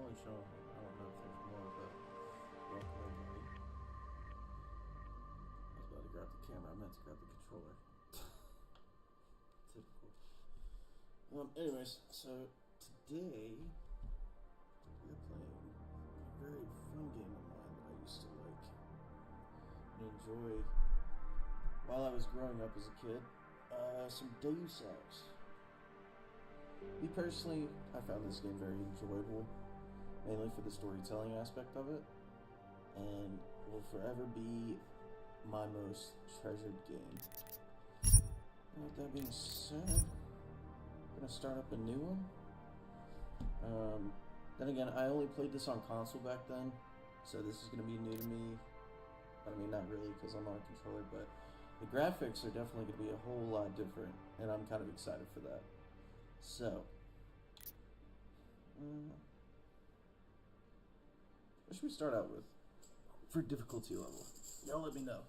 only showing, I don't know if there's more, but welcome everybody. I was about to grab the camera, I meant to grab the controller. Typical. Anyways, so today we're playing a very fun game of mine that I used to like and enjoy while I was growing up as a kid. Some Deus Ex. Me personally, I found this game very enjoyable, mainly for the storytelling aspect of it, and will forever be my most treasured game. And with that being said, I'm going to start up a new one. Then again, I only played this on console back then, so this is going to be new to me. I mean, not really, because I'm on a controller, but the graphics are definitely going to be a whole lot different, and I'm kind of excited for that. So, what should we start out with for difficulty level? Y'all let me know.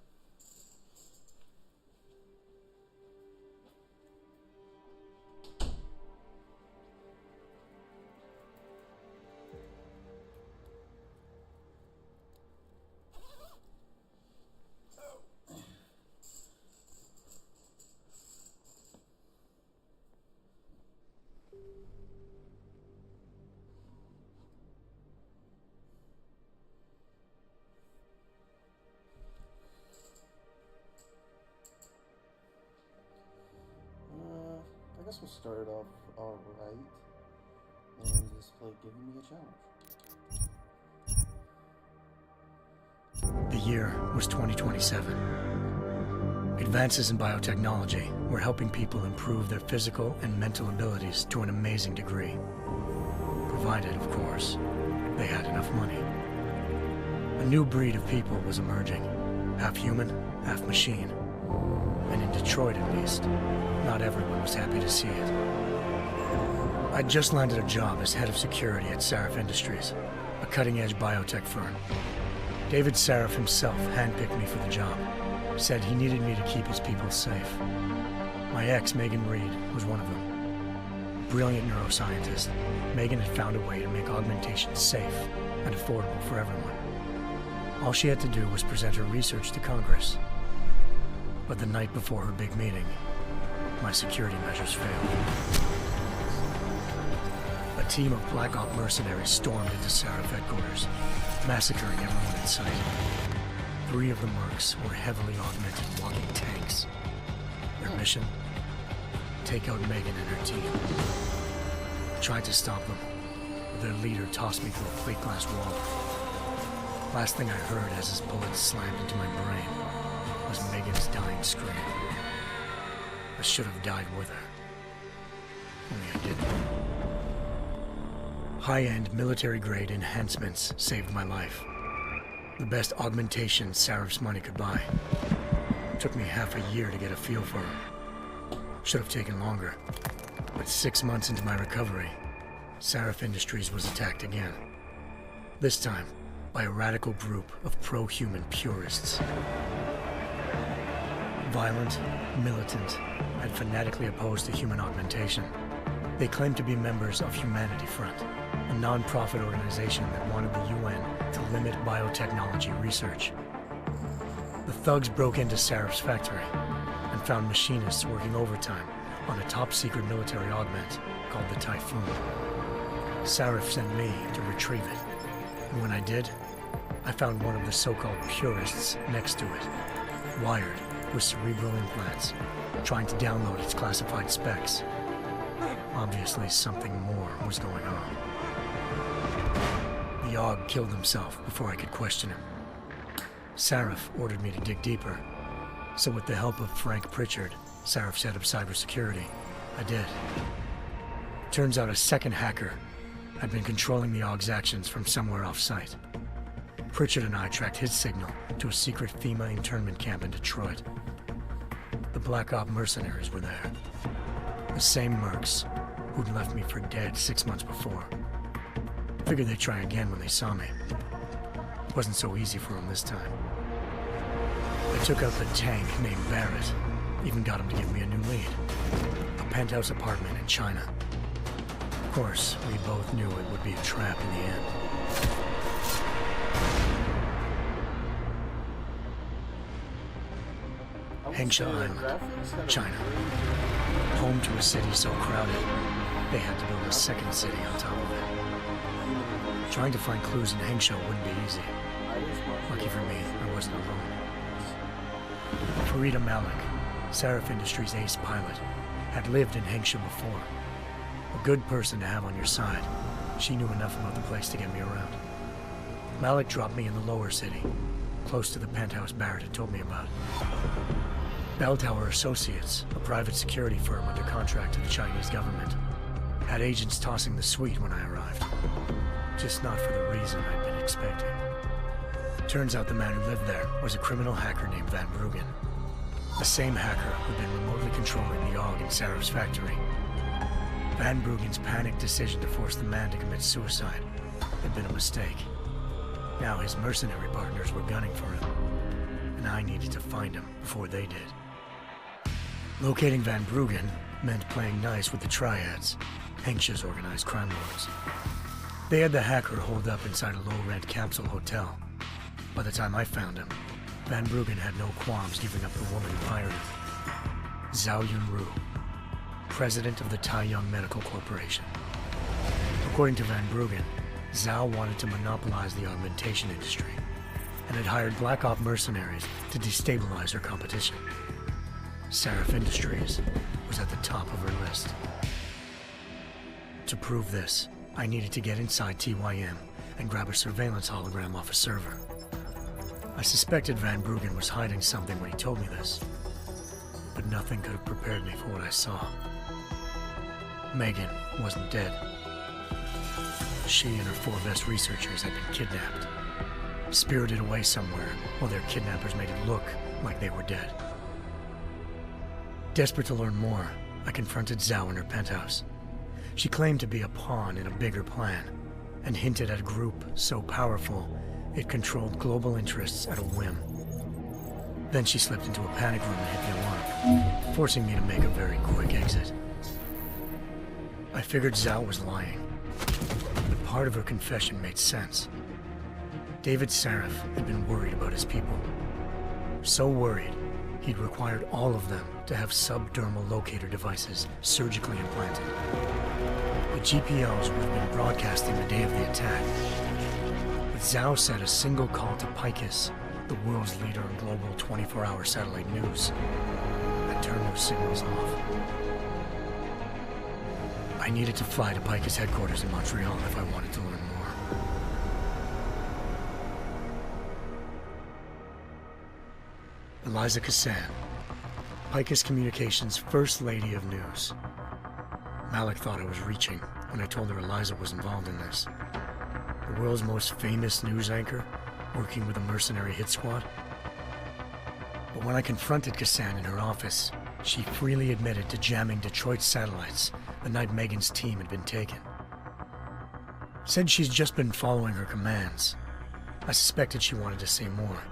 I guess we'll start it off alright, and just play Giving Me a Challenge. The year was 2027. Advances in biotechnology were helping people improve their physical and mental abilities to an amazing degree. Provided, of course, they had enough money. A new breed of people was emerging, half human, half machine. And in Detroit, at least, not everyone was happy to see it. I'd just landed a job as head of security at Sarif Industries, a cutting-edge biotech firm. David Sarif himself handpicked me for the job, said he needed me to keep his people safe. My ex, Megan Reed, was one of them. Brilliant neuroscientist, Megan had found a way to make augmentation safe and affordable for everyone. All she had to do was present her research to Congress. But the night before her big meeting, my security measures failed. A team of Black Op mercenaries stormed into Sarif headquarters, massacring everyone in sight. 3 of the mercs were heavily augmented walking tanks. Their mission? Take out Megan and her team. I tried to stop them, but their leader tossed me through a plate glass wall. Last thing I heard as his bullets slammed into my brain was Megan's dying scream. I should have died with her. Only I didn't. High-end military-grade enhancements saved my life. The best augmentation Sarif's money could buy. It took me half a year to get a feel for her. Should have taken longer. But 6 months into my recovery, Sarif Industries was attacked again. This time, by a radical group of pro-human purists. Violent, militant, and fanatically opposed to human augmentation. They claimed to be members of Humanity Front, a non-profit organization that wanted the UN to limit biotechnology research. The thugs broke into Sarif's factory and found machinists working overtime on a top-secret military augment called the Typhoon. Sarif sent me to retrieve it, and when I did, I found one of the so-called purists next to it, wired with cerebral implants, trying to download its classified specs. Obviously, something more was going on. The AUG killed himself before I could question him. Sarif ordered me to dig deeper, so with the help of Frank Pritchard, Sarif's head of cybersecurity, I did. Turns out a second hacker had been controlling the AUG's actions from somewhere off-site. Pritchard and I tracked his signal to a secret FEMA internment camp in Detroit. The Black Op mercenaries were there. The same mercs who'd left me for dead 6 months before. Figured they'd try again when they saw me. It wasn't so easy for them this time. I took out the tank named Barrett, even got him to give me a new lead. A penthouse apartment in China. course, we both knew it would be a trap in the end. Hengsha Island, China. Home to a city so crowded, they had to build a second city on top of it. Trying to find clues in Hengsha wouldn't be easy. Lucky for me, I wasn't alone. Farida Malik, Sarif Industries' ace pilot, had lived in Hengsha before. A good person to have on your side. She knew enough about the place to get me around. Malik dropped me in the lower city, close to the penthouse Barrett had told me about. Bell Tower Associates, a private security firm under contract to the Chinese government, had agents tossing the suite when I arrived. Just not for the reason I'd been expecting. Turns out the man who lived there was a criminal hacker named Van Bruggen. The same hacker who'd been remotely controlling the AUG in Sarif's factory. Van Bruggen's panicked decision to force the man to commit suicide had been a mistake. Now his mercenary partners were gunning for him, and I needed to find him before they did. Locating Van Bruggen meant playing nice with the Triads, Hengsha's organized crime lords. They had the hacker holed up inside a low-rent capsule hotel. By the time I found him, Van Bruggen had no qualms giving up the woman who hired him. Zhao Yunru, president of the Taiyang Medical Corporation. According to Van Bruggen, Zhao wanted to monopolize the augmentation industry and had hired Black Op mercenaries to destabilize her competition. Sarif Industries was at the top of her list. To prove this, I needed to get inside TYM and grab a surveillance hologram off a server. I suspected Van Bruggen was hiding something when he told me this, but nothing could have prepared me for what I saw. Megan wasn't dead. She and her 4 best researchers had been kidnapped, spirited away somewhere while their kidnappers made it look like they were dead. Desperate to learn more, I confronted Zhao in her penthouse. She claimed to be a pawn in a bigger plan, and hinted at a group so powerful it controlled global interests at a whim. Then she slipped into a panic room and hit the alarm, forcing me to make a very quick exit. I figured Zhao was lying, but part of her confession made sense. David Sarif had been worried about his people. So worried, he'd required all of them to have subdermal locator devices surgically implanted. The GPOs would have been broadcasting the day of the attack. But Zhao said a single call to Picus, the world's leader in global 24-hour satellite news, had turned those signals off. I needed to fly to Picus headquarters in Montreal if I wanted to learn more. Eliza Kassan, Picus Communications' First Lady of News. Malik thought I was reaching when I told her Eliza was involved in this. The world's most famous news anchor, working with a mercenary hit squad. But when I confronted Kassan in her office, she freely admitted to jamming Detroit's satellites the night Megan's team had been taken. Said she's just been following her commands. I suspected she wanted to say more.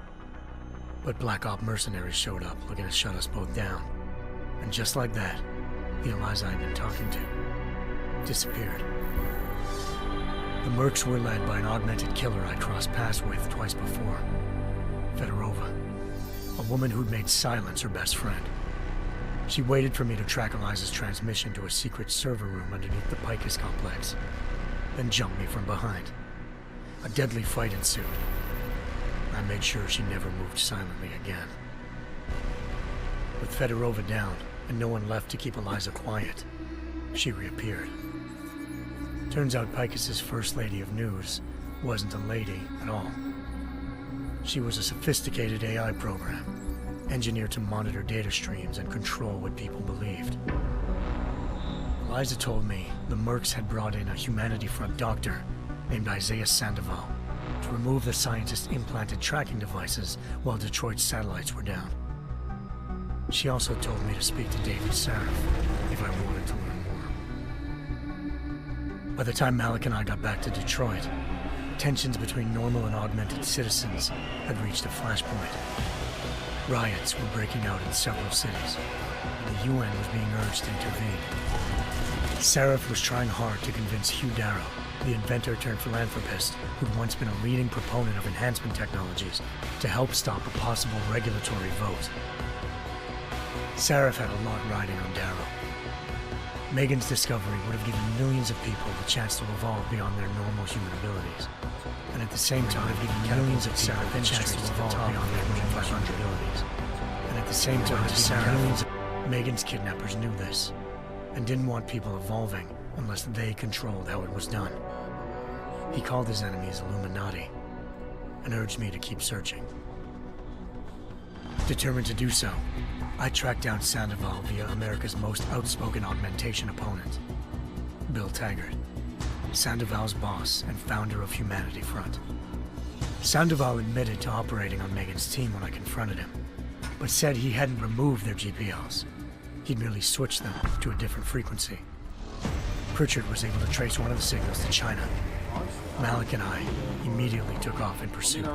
But Black Op mercenaries showed up looking to shut us both down. And just like that, the Eliza I'd been talking to disappeared. The Mercs were led by an augmented killer I'd crossed paths with twice before. Fedorova, a woman who'd made silence her best friend. She waited for me to track Eliza's transmission to a secret server room underneath the Picus complex, then jumped me from behind. A deadly fight ensued. I made sure she never moved silently again. With Fedorova down and no one left to keep Eliza quiet, she reappeared. Turns out Picus's First Lady of News wasn't a lady at all. She was a sophisticated AI program, engineered to monitor data streams and control what people believed. Eliza told me the Mercs had brought in a Humanity Front doctor named Isaiah Sandoval to remove the scientist's implanted tracking devices while Detroit's satellites were down. She also told me to speak to David Sarif if I wanted to learn more. By the time Malik and I got back to Detroit, tensions between normal and augmented citizens had reached a flashpoint. Riots were breaking out in several cities, and the UN was being urged to intervene. Seraph was trying hard to convince Hugh Darrow, the inventor turned philanthropist who'd once been a leading proponent of enhancement technologies, to help stop a possible regulatory vote. Seraph had a lot riding on Darrow. Megan's discovery would have given millions of people the chance to evolve beyond their normal human abilities, and at the same time given millions of Seraph the chance to evolve beyond their normal human abilities. And at the same time, Seraph, Megan's kidnappers knew this, and didn't want people evolving unless they controlled how it was done. He called his enemies Illuminati, and urged me to keep searching. Determined to do so, I tracked down Sandoval via America's most outspoken augmentation opponent, Bill Taggart, Sandoval's boss and founder of Humanity Front. Sandoval admitted to operating on Megan's team when I confronted him, but said he hadn't removed their GPLs. He'd merely switched them to a different frequency. Pritchard was able to trace one of the signals to China. Malik and I immediately took off in pursuit.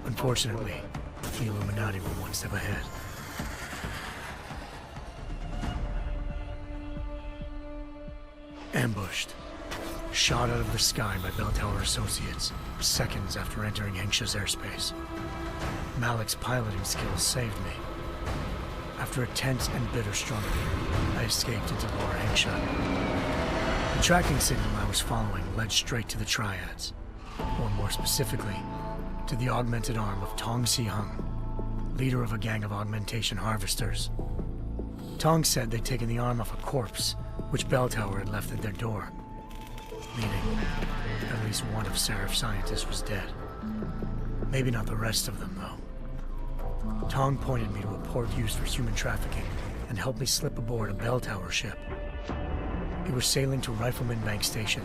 Unfortunately, the Illuminati were one step ahead. Ambushed. Shot out of the sky by Bell Tower Associates, seconds after entering Hengsha's airspace. Malik's piloting skills saved me. After a tense and bitter struggle, I escaped into Lower Hengsha. The tracking signal I was following led straight to the Triads, or more specifically, to the augmented arm of Tong Si-hung, leader of a gang of augmentation harvesters. Tong said they'd taken the arm off a corpse, which Bell Tower had left at their door, meaning at least one of Seraph's scientists was dead. Maybe not the rest of them, though. Tong pointed me to a port used for human trafficking and helped me slip aboard a Bell Tower ship. It was sailing to Rifleman Bank Station,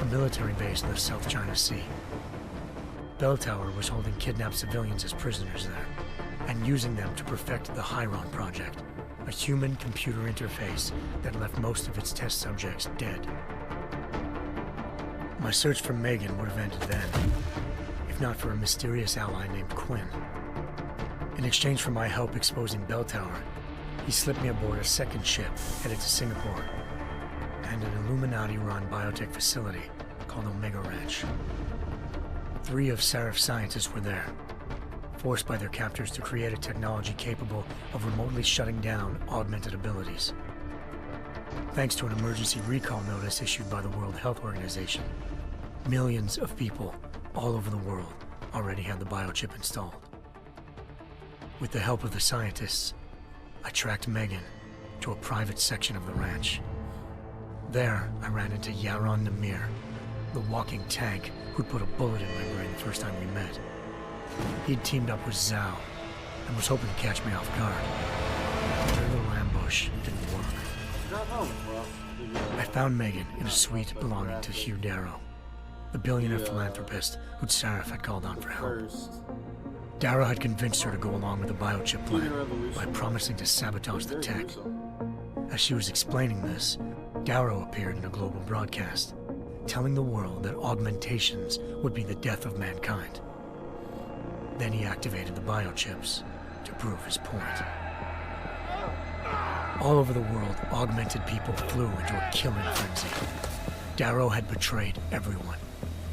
a military base in the South China Sea. Bell Tower was holding kidnapped civilians as prisoners there, and using them to perfect the Hyron Project, a human-computer interface that left most of its test subjects dead. My search for Megan would have ended then, if not for a mysterious ally named Quinn. In exchange for my help exposing Bell Tower, he slipped me aboard a second ship headed to Singapore, and an Illuminati-run biotech facility called Omega Ranch. 3 of Seraph's scientists were there, forced by their captors to create a technology capable of remotely shutting down augmented abilities. Thanks to an emergency recall notice issued by the World Health Organization, millions of people all over the world already had the biochip installed. With the help of the scientists, I tracked Megan to a private section of the ranch. There, I ran into Yaron Namir, the walking tank who'd put a bullet in my brain the first time we met. He'd teamed up with Zhao and was hoping to catch me off guard. Their little ambush didn't work. I found Megan in a suite belonging to Hugh Darrow, the billionaire philanthropist who'd Seraph had called on for help. Darrow had convinced her to go along with the biochip plan by promising to sabotage the tech. As she was explaining this, Darrow appeared in a global broadcast, telling the world that augmentations would be the death of mankind. Then he activated the biochips to prove his point. All over the world, augmented people flew into a killing frenzy. Darrow had betrayed everyone,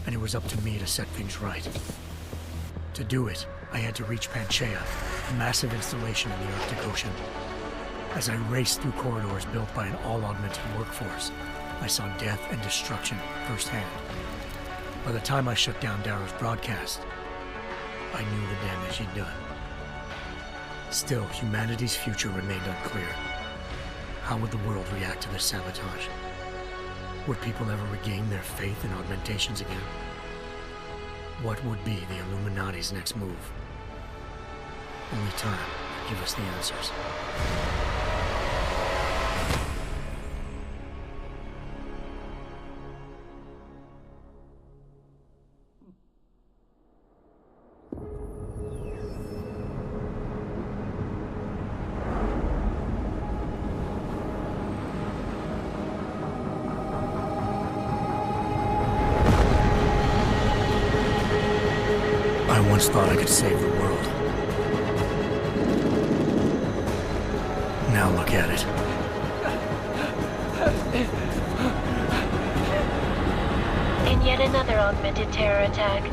and it was up to me to set things right. To do it, I had to reach Panchaea, a massive installation in the Arctic Ocean. As I raced through corridors built by an all-augmented workforce, I saw death and destruction firsthand. By the time I shut down Darrow's broadcast, I knew the damage he'd done. Still, humanity's future remained unclear. How would the world react to this sabotage? Would people ever regain their faith in augmentations again? What would be the Illuminati's next move? Only time could give us the answers. I once thought I could save the world. Now look at it. In yet another augmented terror attack,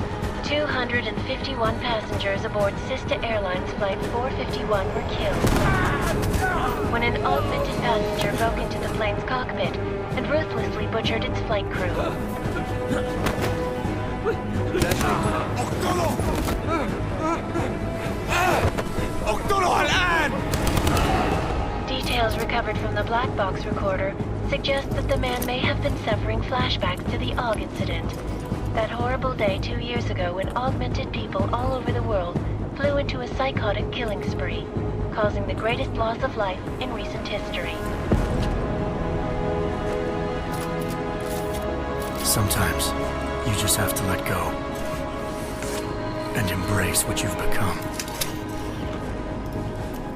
251 passengers aboard Sister Airlines Flight 451 were killed when an augmented passenger broke into the plane's cockpit and ruthlessly butchered its flight crew. Details recovered from the black box recorder suggest that the man may have been suffering flashbacks to the AUG incident. That horrible day 2 years ago when augmented people all over the world flew into a psychotic killing spree, causing the greatest loss of life in recent history. Sometimes, you just have to let go. And embrace what you've become.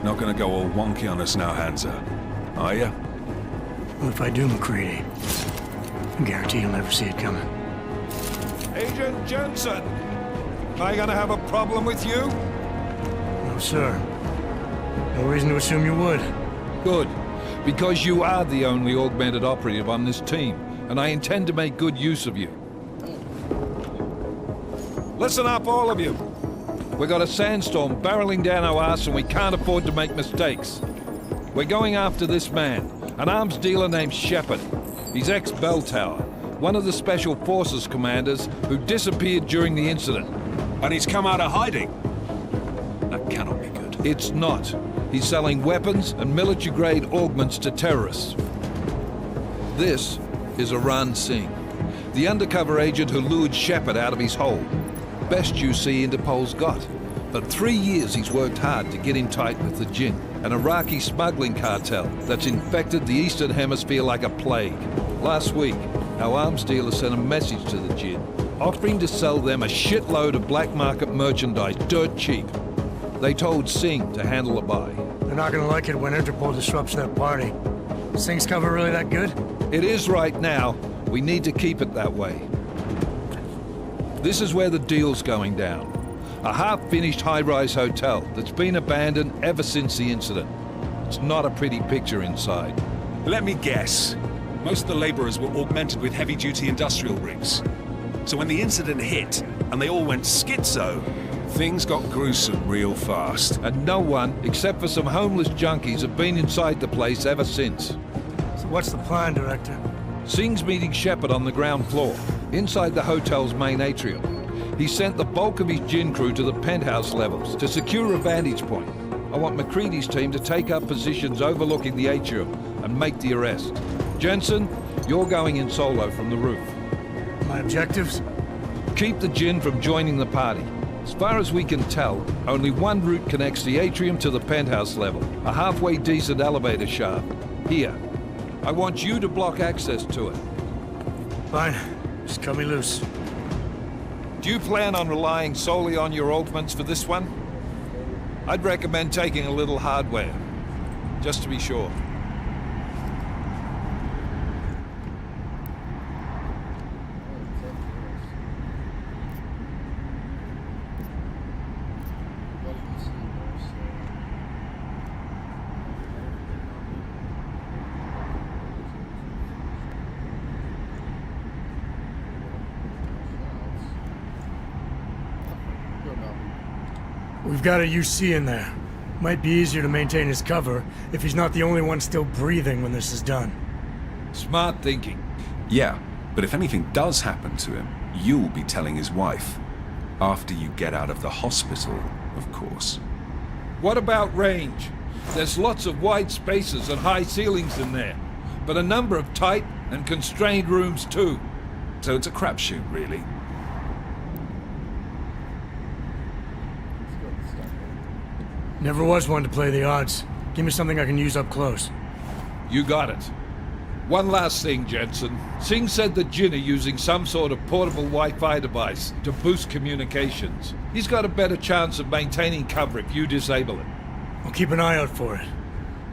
Not gonna go all wonky on us now, Hansa, are ya? Well, if I do, McCready, I guarantee you'll never see it coming. Agent Jensen! Am I gonna have a problem with you? No, sir. No reason to assume you would. Good. Because you are the only augmented operative on this team, and I intend to make good use of you. Listen up, all of you. We got a sandstorm barreling down our arse and we can't afford to make mistakes. We're going after this man, an arms dealer named Shepard. He's ex-Bell Tower, one of the Special Forces commanders who disappeared during the incident. And he's come out of hiding. That cannot be good. It's not. He's selling weapons and military-grade augments to terrorists. This is Aran Singh, the undercover agent who lured Shepard out of his hole. Best you see Interpol's got. For 3 years he's worked hard to get in tight with the Jinn, an Iraqi smuggling cartel that's infected the Eastern Hemisphere like a plague. Last week, our arms dealer sent a message to the Jinn, offering to sell them a shitload of black market merchandise dirt cheap. They told Singh to handle the buy. They're not gonna like it when Interpol disrupts their party. Singh's cover really that good? It is right now. We need to keep it that way. This is where the deal's going down. A half-finished high-rise hotel that's been abandoned ever since the incident. It's not a pretty picture inside. Let me guess. Most of the laborers were augmented with heavy-duty industrial rigs. So when the incident hit, and they all went schizo, things got gruesome real fast. And no one, except for some homeless junkies, have been inside the place ever since. So what's the plan, Director? Singh's meeting Shepard on the ground floor, inside the hotel's main atrium. He sent the bulk of his Jinn crew to the penthouse levels to secure a vantage point. I want McCready's team to take up positions overlooking the atrium and make the arrest. Jensen, you're going in solo from the roof. My objectives? Keep the Jinn from joining the party. As far as we can tell, only one route connects the atrium to the penthouse level, a halfway decent elevator shaft. Here. I want you to block access to it. Fine. Just cut me loose. Do you plan on relying solely on your augments for this one? I'd recommend taking a little hardware, just to be sure. We've got a UC in there. Might be easier to maintain his cover if he's not the only one still breathing when this is done. Smart thinking. Yeah, but if anything does happen to him, you'll be telling his wife. After you get out of the hospital, of course. What about range? There's lots of wide spaces and high ceilings in there, but a number of tight and constrained rooms too. So it's a crapshoot, really. Never was one to play the odds. Give me something I can use up close. You got it. One last thing, Jensen. Singh said the Jinn are using some sort of portable Wi-Fi device to boost communications. He's got a better chance of maintaining cover if you disable it. I'll keep an eye out for it.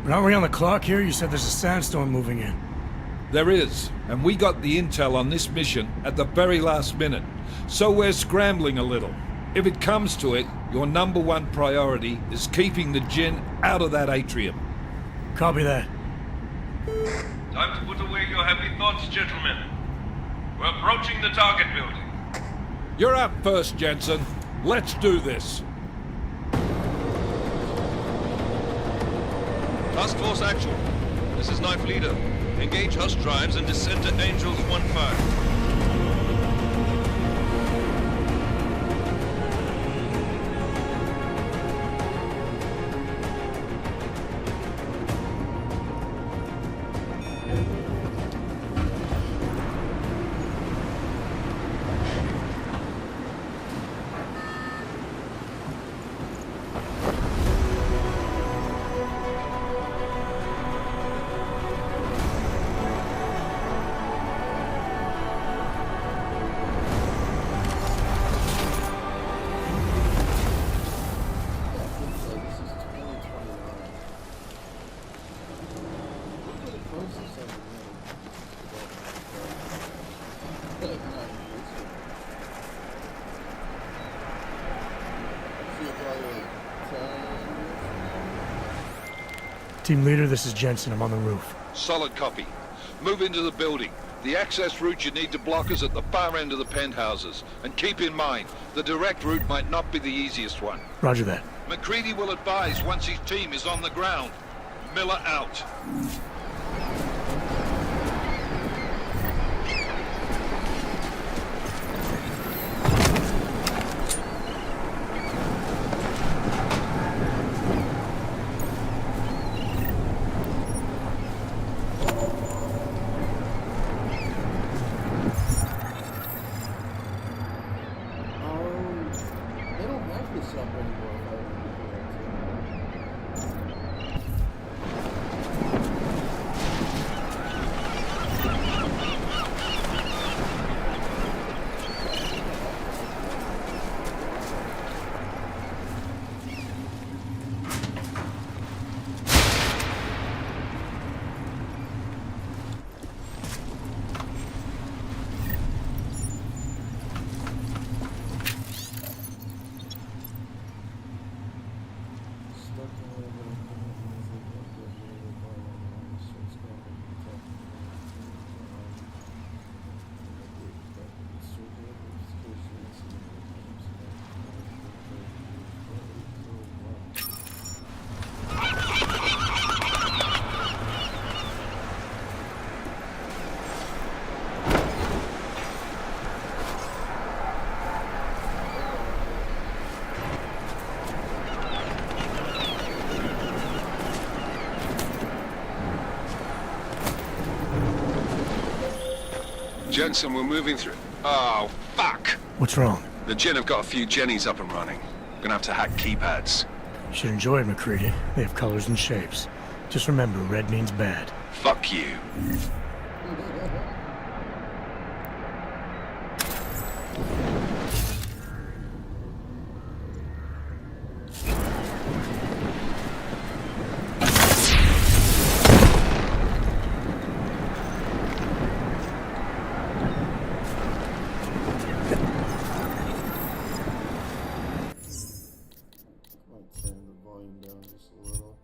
But aren't we on the clock here? You said there's a sandstorm moving in. There is, and we got the intel on this mission at the very last minute. So we're scrambling a little. If it comes to it, your #1 priority is keeping the Jinn out of that atrium. Copy that. Time to put away your heavy thoughts, gentlemen. We're approaching the target building. You're up first, Jensen. Let's do this. Task Force Actual. This is Knife Leader. Engage Hush drives and descend to Angels 1-5. Team leader, this is Jensen. I'm on the roof. Solid copy. Move into the building. The access route you need to block is at the far end of the penthouses. And keep in mind, the direct route might not be the easiest one. Roger that. McCready will advise once his team is on the ground. Miller out. They don't have this up anymore. Jensen, we're moving through. Oh, fuck! What's wrong? The Jinn have got a few Jennies up and running. Gonna have to hack keypads. You should enjoy it, McCready. They have colors and shapes. Just remember, red means bad. Fuck you. Turn the volume down just a little.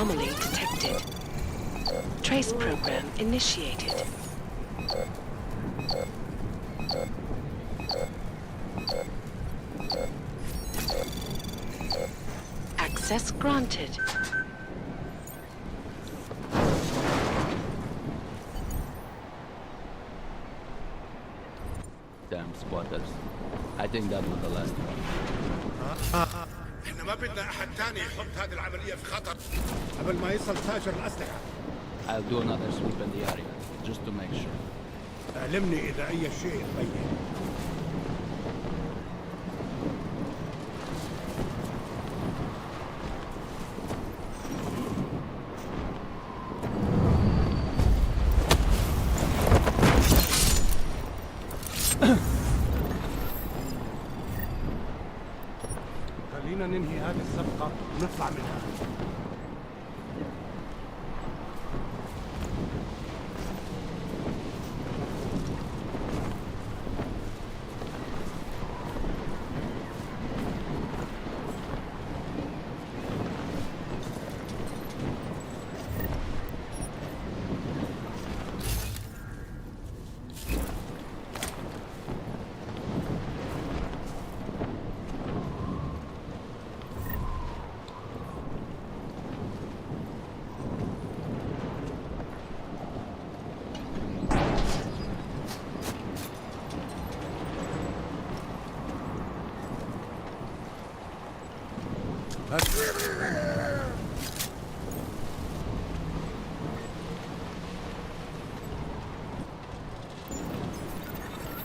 Anomaly detected. Trace program initiated. Access granted. Damn spotters. I think that was the last one. احنا ما بدنا احد تاني يحط هذه العملية في خطر قبل ما يصل تاجر الأسلحة. I'll do another sweep in the area, just to make sure. اعلمني إذا أي شيء تبين. خلينا ننهي هذه الصفقة ونطلع منها.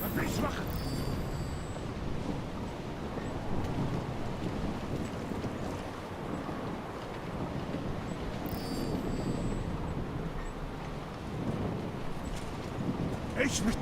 ما فيش وقت. ايش مش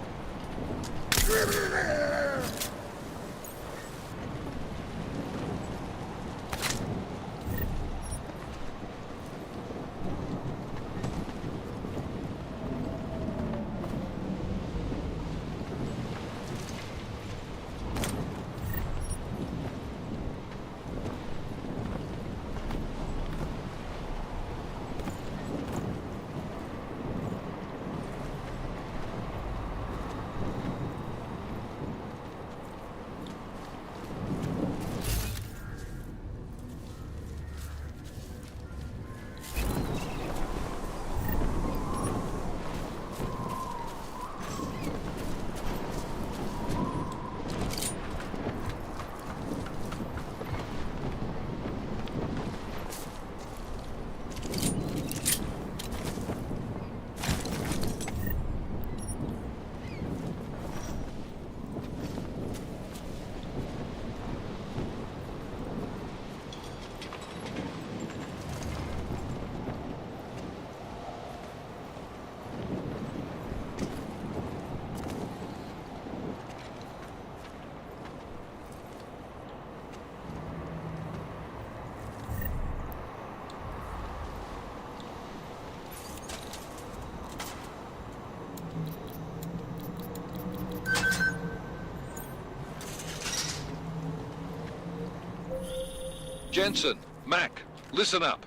Jensen, Mac, listen up.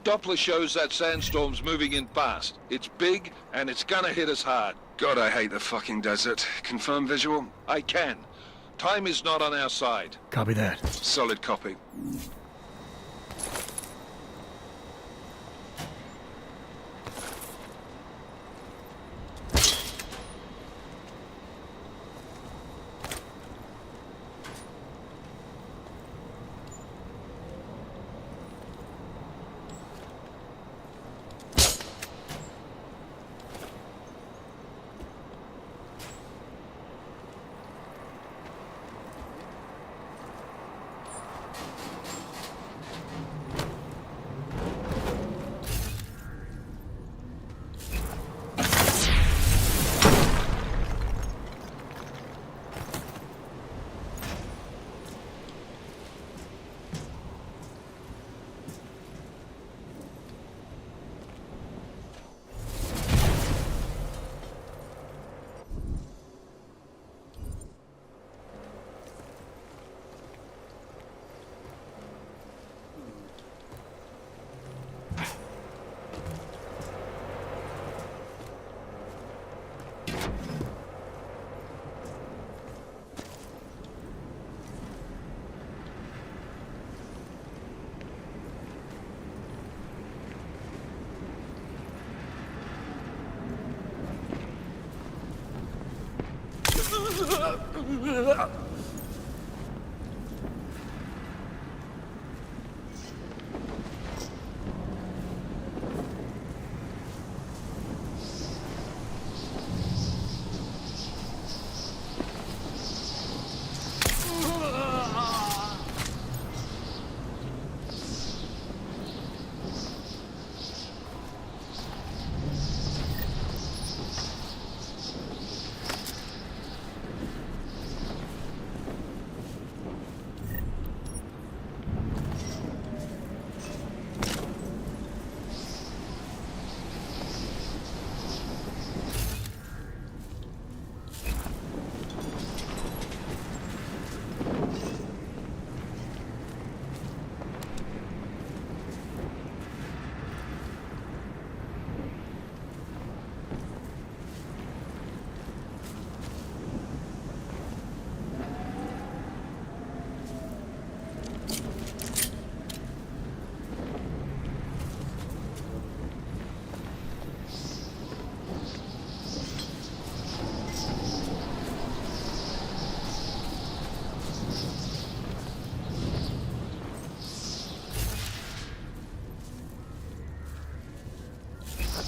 Doppler shows that sandstorm's moving in fast. It's big, and it's gonna hit us hard. God, I hate the fucking desert. Confirm visual? I can. Time is not on our side. Copy that. Solid copy.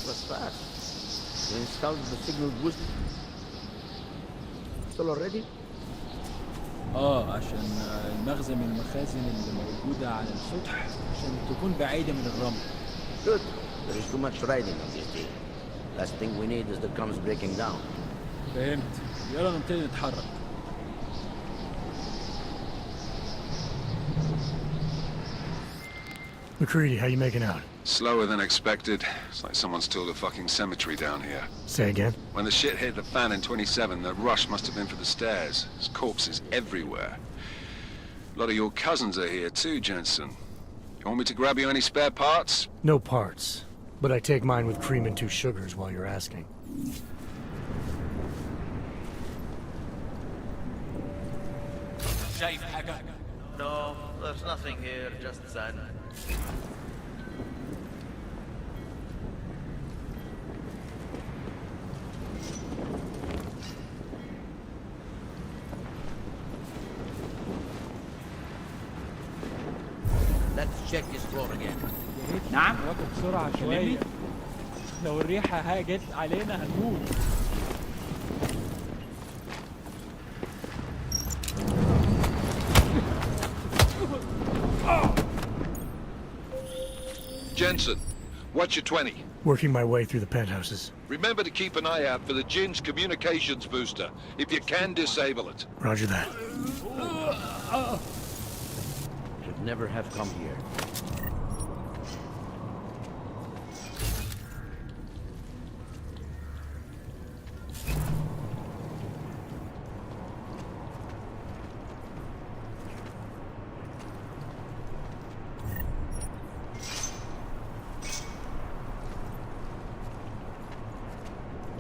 was fast. We installed the signal boost. Still already? عشان المخزن من المخازن اللي موجودة على السطح عشان تكون بعيدة من الرمل. Good. There is too much riding on this deal. Last thing we need is the comms breaking down. فهمت. يلا نبتدي نتحرك. McCready, how you making out? Slower than expected. It's like someone's tilled a fucking cemetery down here. Say again? When the shit hit the fan in 27, the rush must have been for the stairs. There's corpses everywhere. A lot of your cousins are here too, Jensen. You want me to grab you any spare parts? No parts. But I take mine with cream and 2 sugars while you're asking. No, there's nothing here, just sand. Let's check this floor again. نعم. نراقب بسرعة شوية. لو الريحة هاجت علينا هنموت. Jensen, what's your 20? Working my way through the penthouses. Remember to keep an eye out for the Jin's communications booster. If you can, disable it. Roger that. Should never have come here.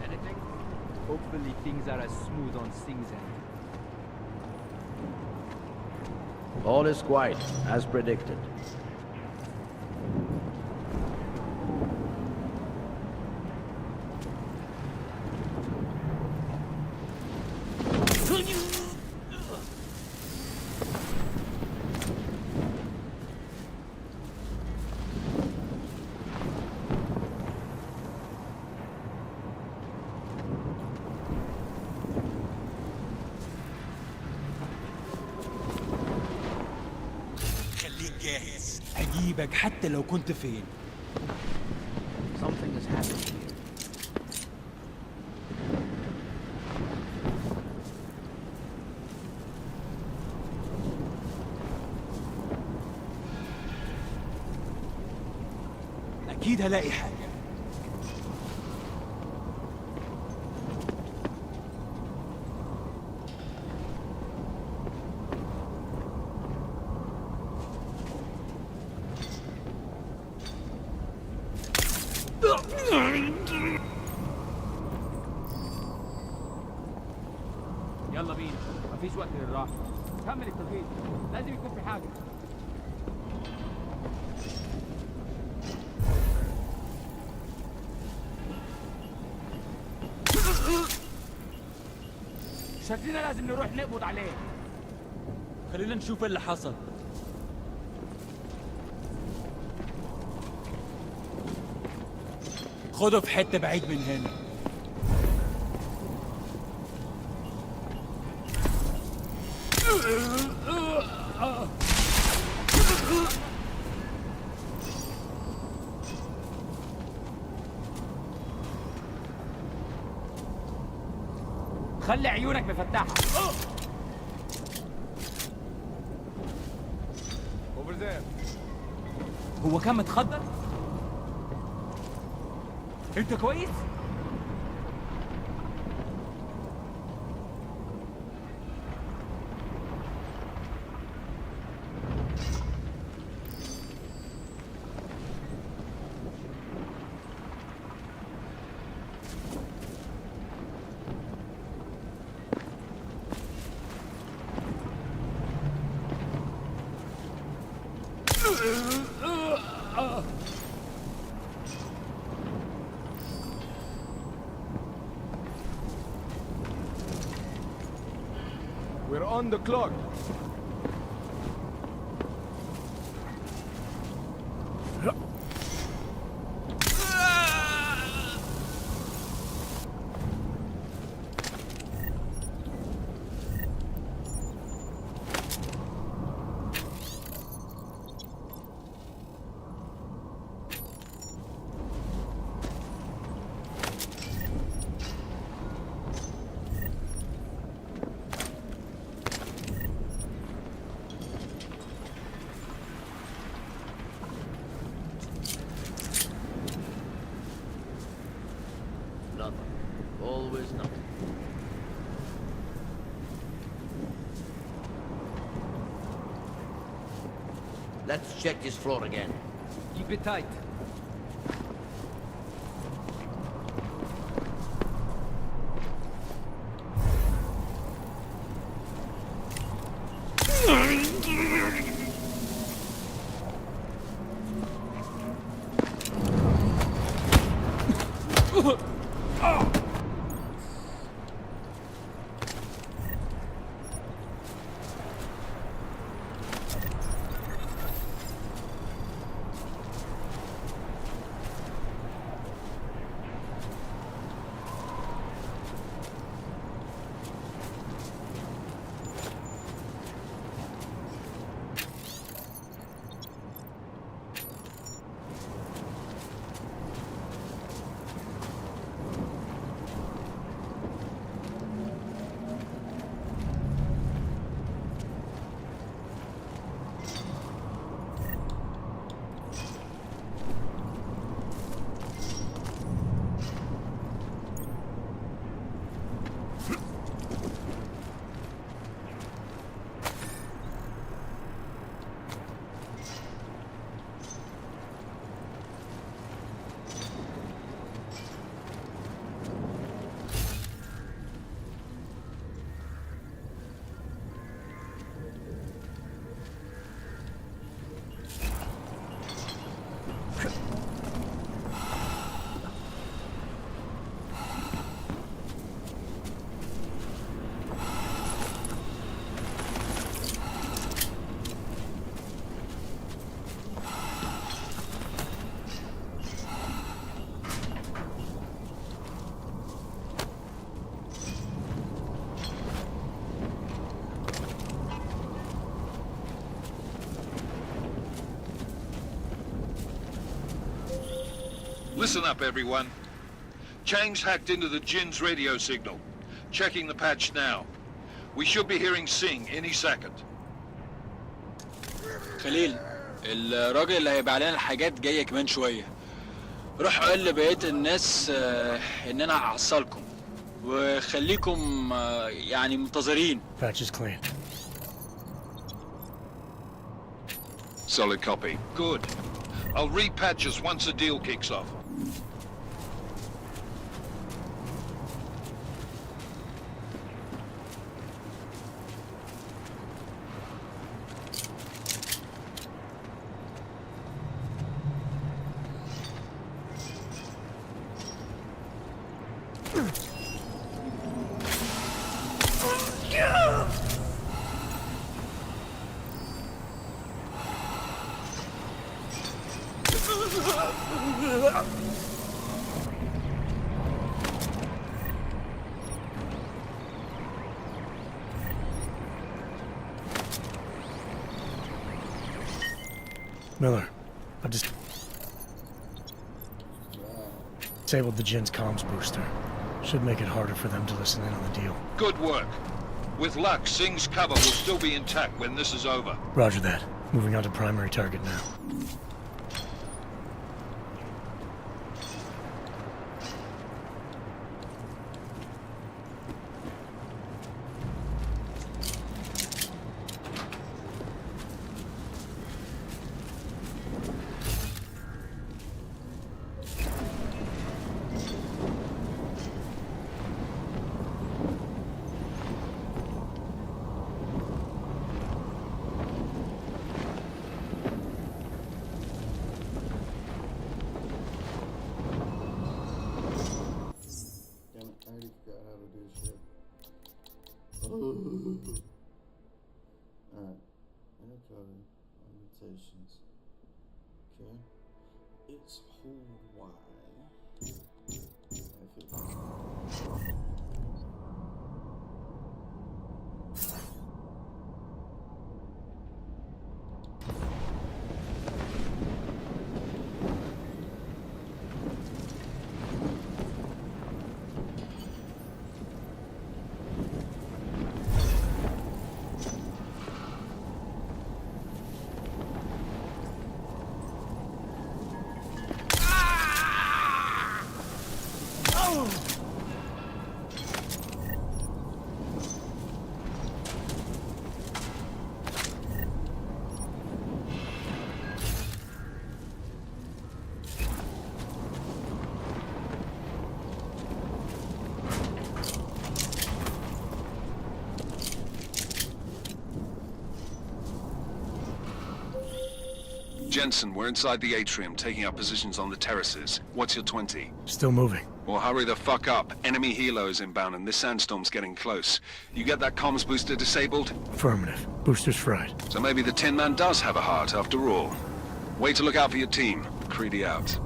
Anything? Hopefully things are as smooth on Sing's end. All is quiet, as predicted. جاهز. هجيبك حتى لو كنت فين. Something is happening here. أكيد هلاقي حاجة. يلا بينا، مفيش وقت للراحة. كمل التطبيق، لازم يكون في حاجة. شكلنا لازم نروح نقبض عليه. خلينا نشوف إيه اللي حصل. خده في حتة بعيد من هنا. خلي عيونك مفتحة. هو كان متخدر؟ انت كويس؟ We're on the clock. Always nothing. Let's check this floor again. Keep it tight. Listen up, everyone. Chang's hacked into the Jin's radio signal. Checking the patch now. We should be hearing Sing any second. خليل، الراجل اللي هيبقى علينا الحاجات جاية كمان شوية. روح قول لبقية الناس إن أنا هحصلكم، وخليكم يعني منتظرين. Patch is clean. Solid copy. Good. I'll repatch us once the deal kicks off. Miller, I've just disabled the Jin's comms booster. Should make it harder for them to listen in on the deal. Good work. With luck, Singh's cover will still be intact when this is over. Roger that. Moving on to primary target now. Alright. Undercover. Limitations. Okay. It's hold Y. Jensen, we're inside the atrium, taking up positions on the terraces. What's your 20? Still moving. Well, hurry the fuck up. Enemy helos inbound and this sandstorm's getting close. You get that comms booster disabled? Affirmative. Booster's fried. So maybe the Tin Man does have a heart after all. Way to look out for your team. Creedy out.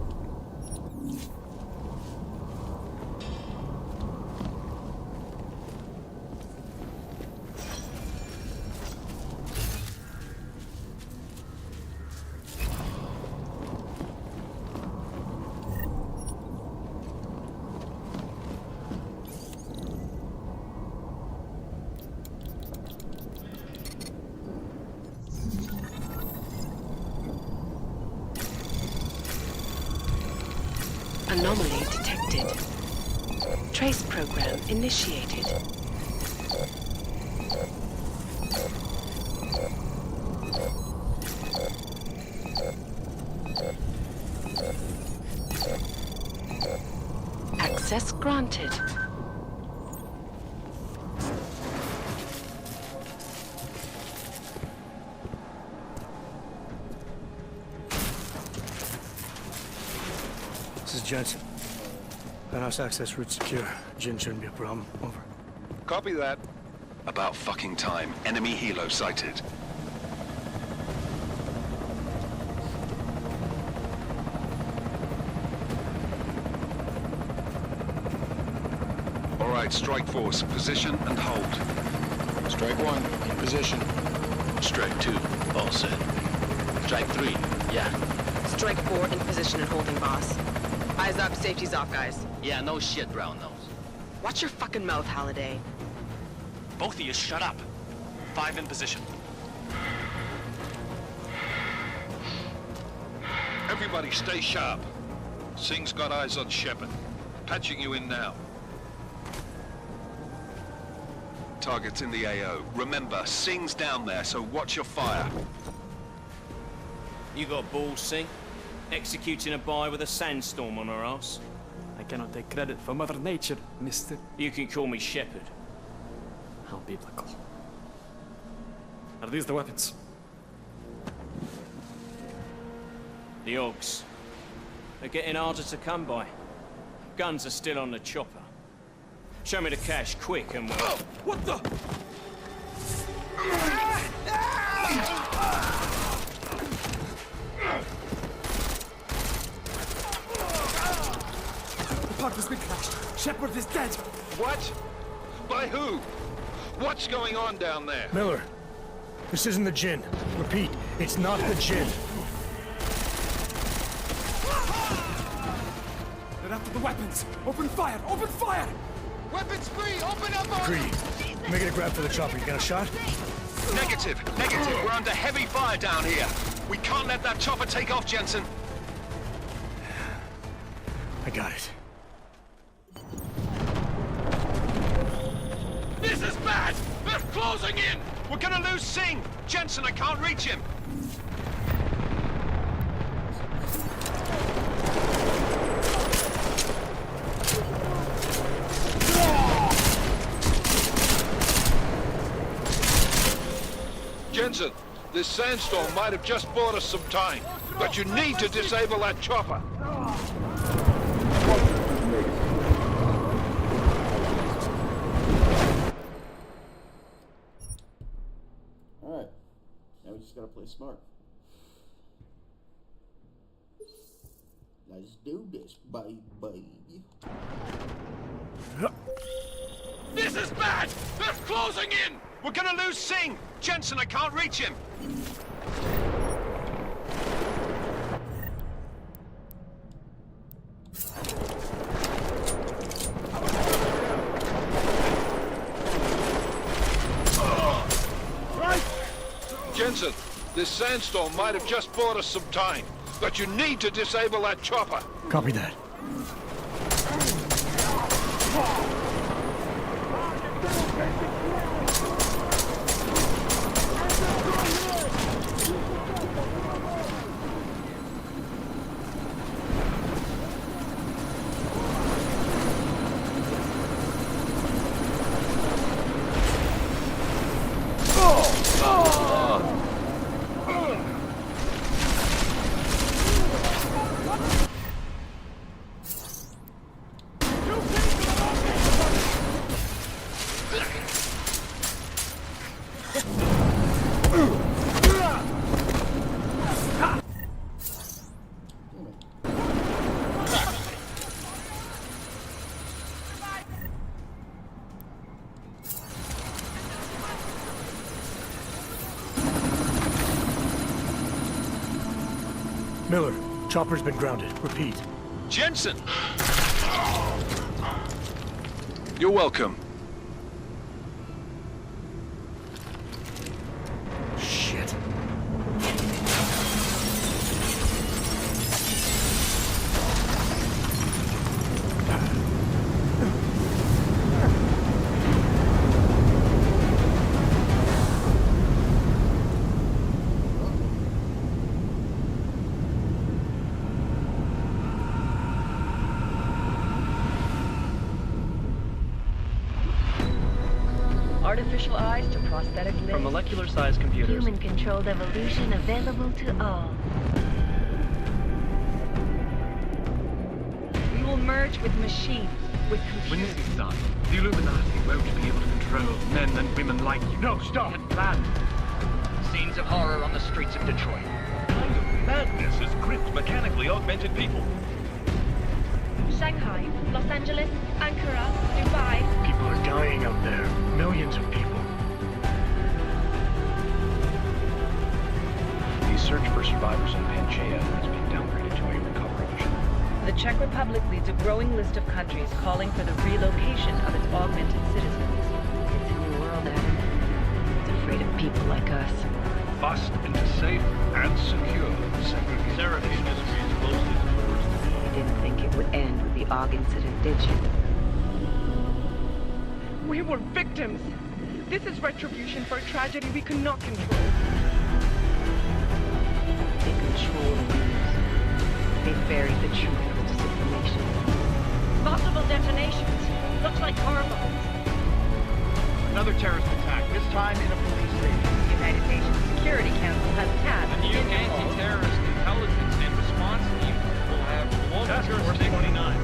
Anomaly detected. Trace program initiated. Access granted. This is Jensen. Penthouse access route secure. Jin shouldn't be a problem. Over. Copy that. About fucking time. Enemy helo sighted. All right, strike force. Position and hold. Strike 1, in position. Strike 2, all set. Strike 3, yeah. Strike 4, in position and holding, boss. Eyes up, safety's off, guys. Yeah, no shit, brown nose. Watch your fucking mouth, Halliday. Both of you shut up. 5 in position. Everybody stay sharp. Singh's got eyes on Shepard. Patching you in now. Target's in the AO. Remember, Singh's down there, so watch your fire. You got balls, Singh? Executing a buy with a sandstorm on our ass? I cannot take credit for Mother Nature, mister. You can call me Shepard. How biblical. Are these the weapons? The Ogs. They're getting harder to come by. Guns are still on the chopper. Show me the cash, quick, and we'll... Oh, what the? The park has been crashed. Shepard is dead. What? By who? What's going on down there? Miller, this isn't the Jinn. Repeat, it's not the Jinn. They're after the weapons! Open fire! Open fire! Weapons free! Open up on Greedy. Making a grab for the chopper. You got a shot? Negative. We're under heavy fire down here. We can't let that chopper take off, Jensen. I got it. This is bad! They're closing in! We're gonna lose Singh! Jensen, I can't reach him! Jensen, this sandstorm might have just bought us some time, but you need to disable that chopper. Alright. Now we just gotta play smart. Let's do this, baby. This is bad! They're closing in! We're gonna lose Singh! Jensen, I can't reach him! Jensen, this sandstorm might have just bought us some time, but you need to disable that chopper. Copy that. Miller, chopper's been grounded. Repeat. Jensen! You're welcome. Shit. Artificial eyes to prosthetic limbs. From molecular-sized computers. Human-controlled evolution available to all. We will merge with machines, with computers. When this is done, the Illuminati won't be able to control men and women like you. No, stop! And plan. Scenes of horror on the streets of Detroit. What kind of madness has gripped mechanically augmented people? Shanghai, Los Angeles, Ankara, Dubai. People are dying out there. Millions of people. The search for survivors in Pangaea has been downgraded to a recovery mission. The Czech Republic leads a growing list of countries calling for the relocation of its augmented citizens. It's a new world, Adam. It's afraid of people like us. Bust into safe and secure segregation. Seraphine disagrees closely towards You didn't think it would end with the AUG incident, did you? We were victims. This is retribution for a tragedy we could not control. They control the news. They buried the truth with disinformation. Possible detonations. Looks like car bombs. Another terrorist attack, this time in a police station. The United Nations Security Council has tasked The new anti-terrorist intelligence and response team will have global jurisdiction. 29.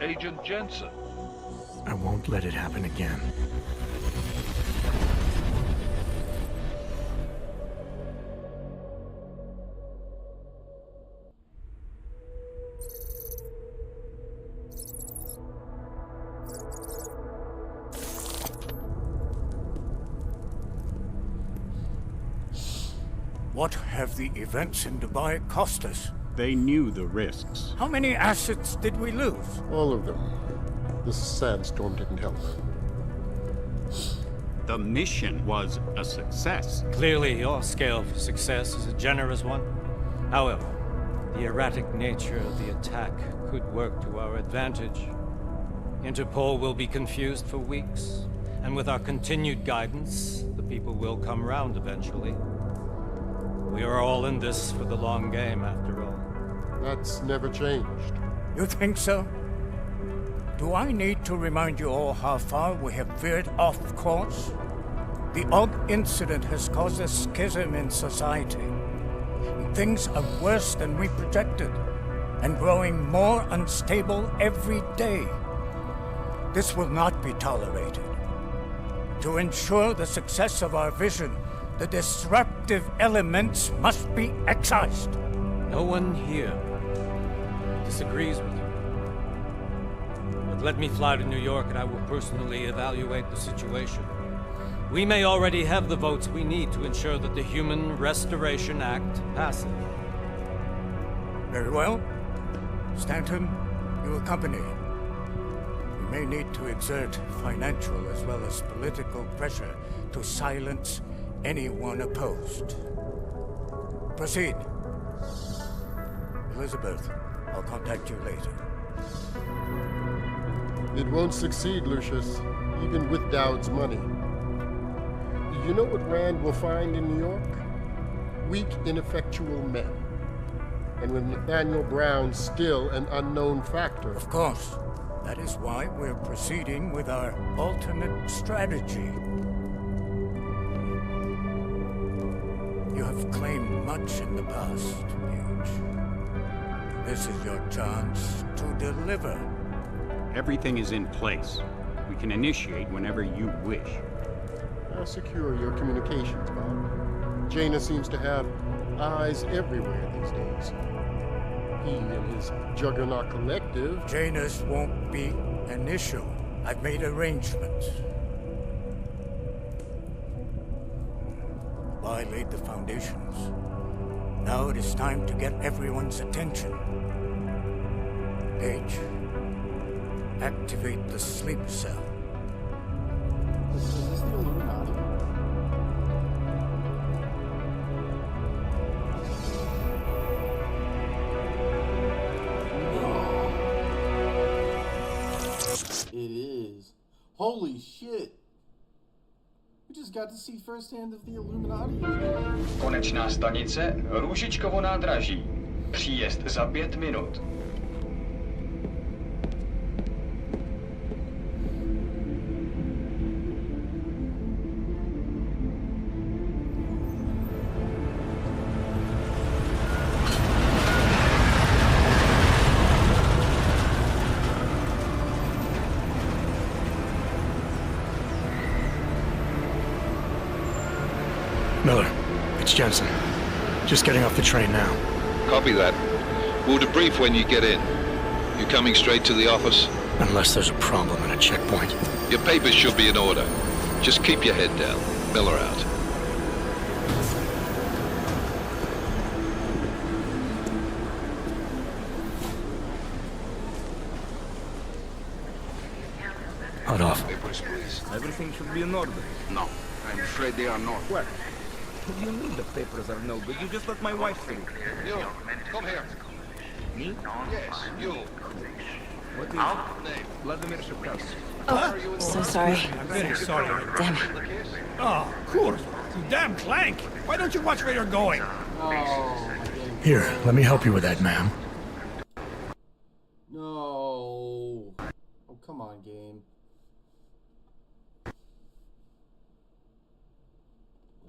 Agent Jensen. I won't let it happen again. What have the events in Dubai cost us? They knew the risks. How many assets did we lose? All of them. This sandstorm didn't help. The mission was a success. Clearly, your scale for success is a generous one. However, the erratic nature of the attack could work to our advantage. Interpol will be confused for weeks, and with our continued guidance, the people will come round eventually. We are all in this for the long game, after all. That's never changed. You think so? Do I need to remind you all how far we have veered off course? The Og incident has caused a schism in society. Things are worse than we projected, and growing more unstable every day. This will not be tolerated. To ensure the success of our vision, the disruptive elements must be excised. No one here disagrees with you. But let me fly to New York and I will personally evaluate the situation. We may already have the votes we need to ensure that the Human Restoration Act passes. Very well. Stanton, you accompany. We may need to exert financial as well as political pressure to silence anyone opposed. Proceed. Elizabeth, I'll contact you later. It won't succeed, Lucius, even with Dowd's money. You know what Rand will find in New York? Weak, ineffectual men. And with Nathaniel Brown still an unknown factor. Of course. That is why we're proceeding with our alternate strategy. You have claimed much in the past, Paige. This is your chance to deliver. Everything is in place. We can initiate whenever you wish. How secure are your communications, Bob? Jaina seems to have eyes everywhere these days. He and his Juggernaut Collective... Janus won't be an issue. I've made arrangements. I laid the foundations. Now it is time to get everyone's attention. Paige, activate the sleep cell. Is this the Illuminati? It is. Holy shit! We just got to see firsthand of the Illuminati. Konečná stanice Růžičkovo nádraží. Příjezd za 5 minut. Miller, it's Jensen. Just getting off the train now. Copy that. We'll debrief when you get in. You coming straight to the office? Unless there's a problem at a checkpoint. Your papers should be in order. Just keep your head down. Miller out. Hot off. Papers, please. Everything should be in order. No, I'm afraid they are not. What? What do you mean the papers are no good? You just let my wife through. You, come here. Me? Yes, you. What is your name? Vladimir Shapkowski. Oh, so sorry. I'm very sorry. Damn it. Oh, of course. You damn clank. Why don't you watch where you're going? Here, let me help you with that, ma'am. No. Oh, come on, game.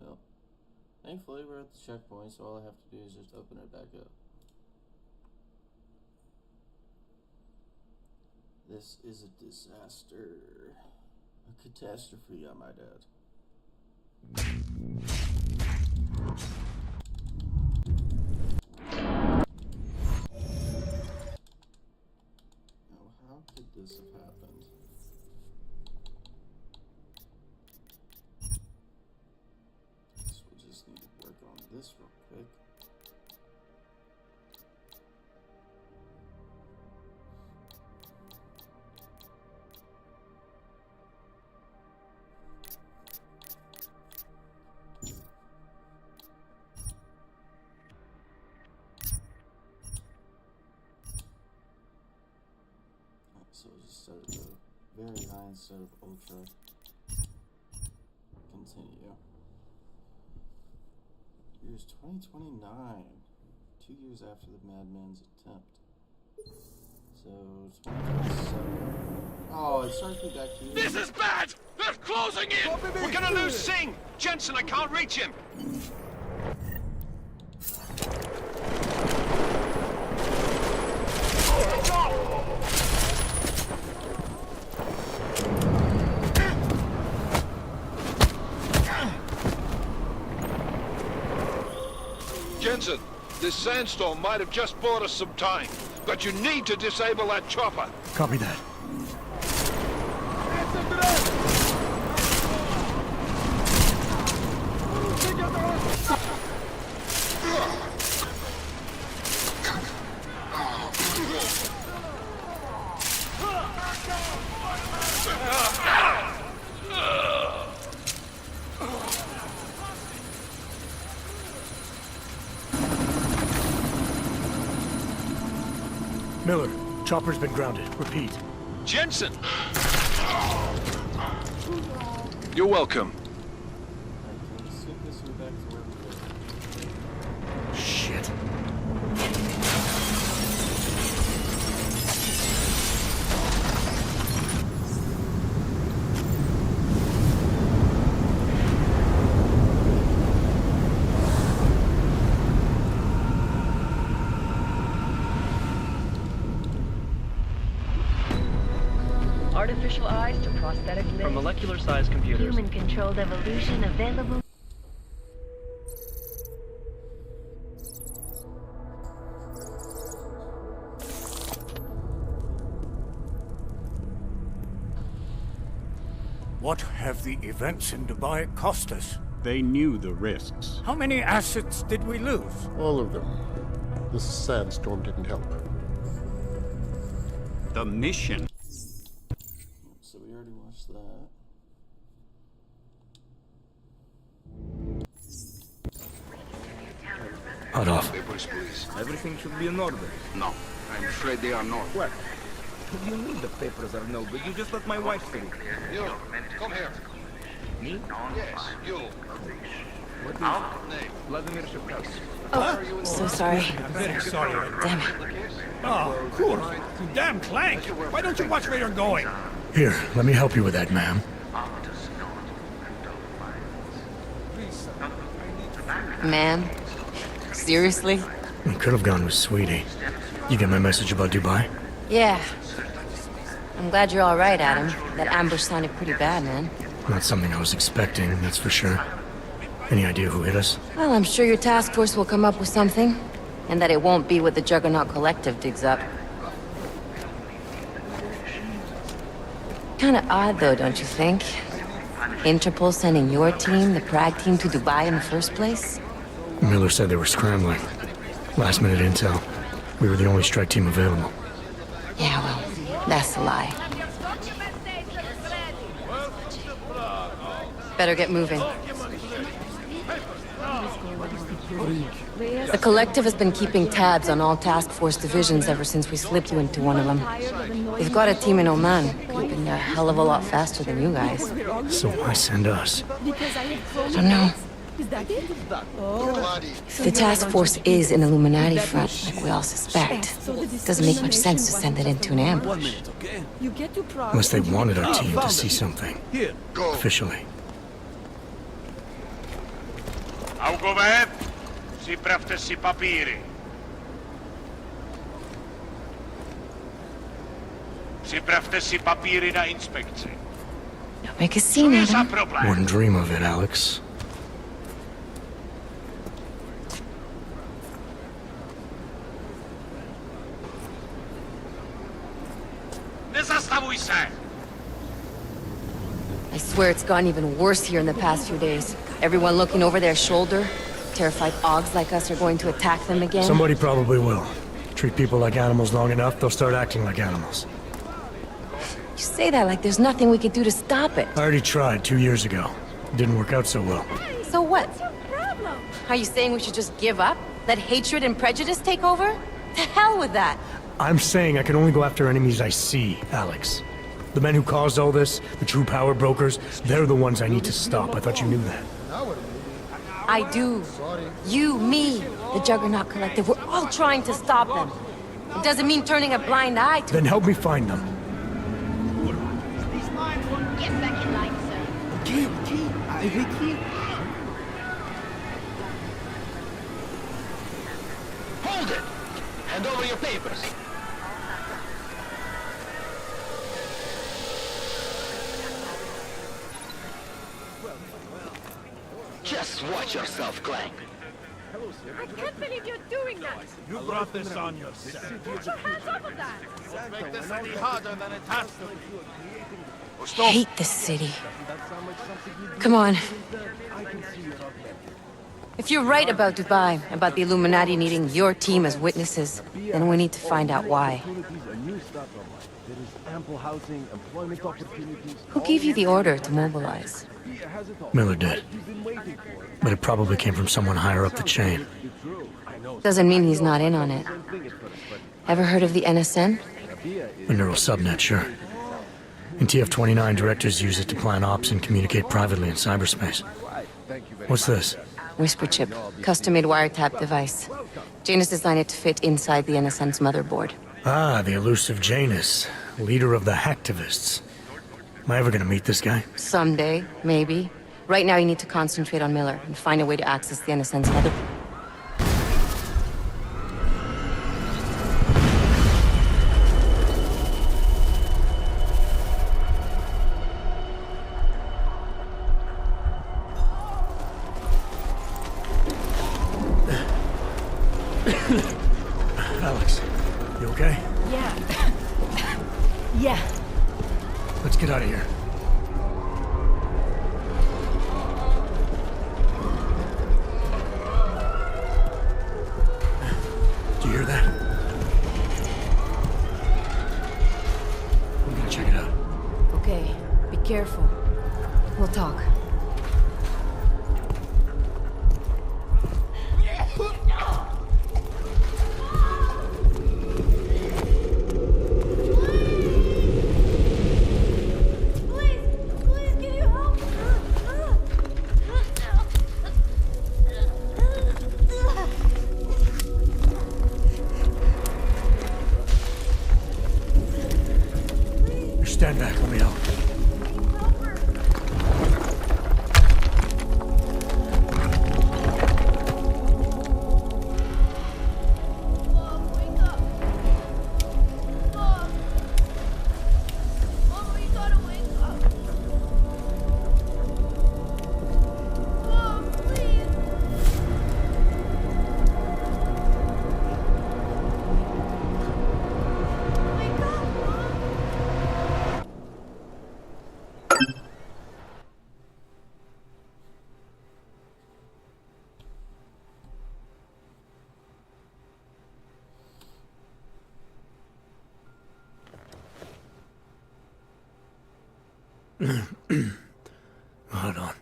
Well, thankfully we're at the checkpoint, so all I have to do is just open it back up. This is a disaster. A catastrophe, I might add. Now, how could this have happened? Guess we'll just need to work on this real quick. so we'll just start at the very high instead of ultra. Continue. Year's 2029. 2 years after the madman's attempt. So, 2027. Oh, it starts me back here. This is bad! They're closing in! We're gonna lose Singh! Jensen, I can't reach him! Jensen, this sandstorm might have just bought us some time, but you need to disable that chopper. Copy that. Miller, chopper's been grounded. Repeat. Jensen! You're welcome. Shit. Artificial eyes to prosthetic limbs. From molecular-sized computers. Human-controlled evolution available. What have the events in Dubai cost us? They knew the risks. How many assets did we lose? All of them. This sandstorm didn't help. The mission. So we already watched that. Hot off. Papers, please. Everything should be in order. No, I'm afraid they are not. What? You knew the papers are no good. You just let my wife through. You, come here. Me? Yes, you. What is name? Vladimir Shevkov. Oh, so sorry. I'm very sorry. Damn it. Oh, cool. You damn clank. Why don't you watch where you're going? Here, let me help you with that, ma'am. Ma'am? Seriously? We could have gone with Sweetie. You get my message about Dubai? Yeah. I'm glad you're all right, Adam. That ambush sounded pretty bad, man. Not something I was expecting, that's for sure. Any idea who hit us? Well, I'm sure your task force will come up with something. And that it won't be what the Juggernaut Collective digs up. Kinda odd, though, don't you think? Interpol sending your team, the Prague team, to Dubai in the first place? Miller said they were scrambling. Last minute intel. We were the only strike team available. Yeah, well, that's a lie. Better get moving. The Collective has been keeping tabs on all task force divisions ever since we slipped you into one of them. They've got a team in Oman. Could have been a hell of a lot faster than you guys. So why send us? I don't know. If the task force is an Illuminati front, like we all suspect, it doesn't make much sense to send it into an ambush. Unless they wanted our team to see something. Officially. Augové, připravte si papíry. Připravte si papíry na inspekci. Don't make a scene, Adam. Wouldn't dream of it, Alex. Nezastavuj se! I swear it's gotten even worse here in the past few days. Everyone looking over their shoulder. Terrified Augs like us are going to attack them again. Somebody probably will. Treat people like animals long enough, they'll start acting like animals. You say that like there's nothing we could do to stop it. I already tried 2 years ago. It didn't work out so well. So what? Are you saying we should just give up? Let hatred and prejudice take over? To hell with that! I'm saying I can only go after enemies I see, Alex. The men who caused all this, the true power brokers, they're the ones I need to stop. I thought you knew that. I do. You, me, the Juggernaut Collective, we're all trying to stop them. It doesn't mean turning a blind eye to... Then help me find them. Get back in line, sir. Okay, avec you. Hold it! Hand over your papers. Just watch yourself, Clank. I can't believe you're doing that! You brought this on yourself. Put your hands off of that! Don't make this any harder than it has to be. I hate this city. Come on. If you're right about Dubai, about the Illuminati needing your team as witnesses, then we need to find out why. Who gave you the order to mobilize? Miller did. But it probably came from someone higher up the chain. Doesn't mean he's not in on it. Ever heard of the NSN? A neural subnet, sure. In TF-29, directors use it to plan ops and communicate privately in cyberspace. What's this? Whisper chip, custom-made wiretap device. Janus designed it to fit inside the NSN's motherboard. Ah, the elusive Janus, leader of the hacktivists. Am I ever gonna meet this guy? Someday, maybe. Right now you need to concentrate on Miller and find a way to access the NSN's motherboard. Alex, you okay? Yeah. Yeah. Let's get out of here. Do you hear that? I'm gonna check it out. Okay, be careful. We'll talk. Stand back, let me help. Hold on.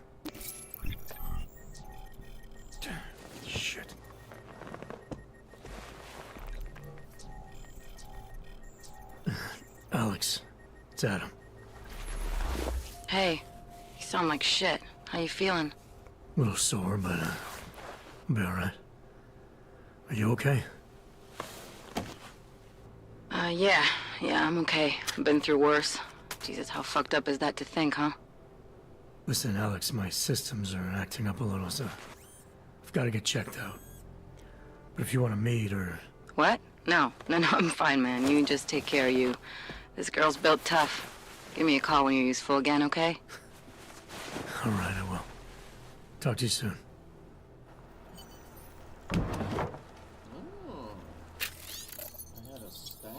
Shit. Alex, it's Adam. Hey, you sound like shit. How you feeling? A little sore, but I'll be alright. Are you okay? Yeah, I'm okay. I've been through worse. Jesus, how fucked up is that to think, huh? Listen, Alex, my systems are acting up a little, so I've got to get checked out. But if you want to meet or... What? No, I'm fine, man. You just take care of you. This girl's built tough. Give me a call when you're useful again, okay? All right, I will. Talk to you soon. I had a stash.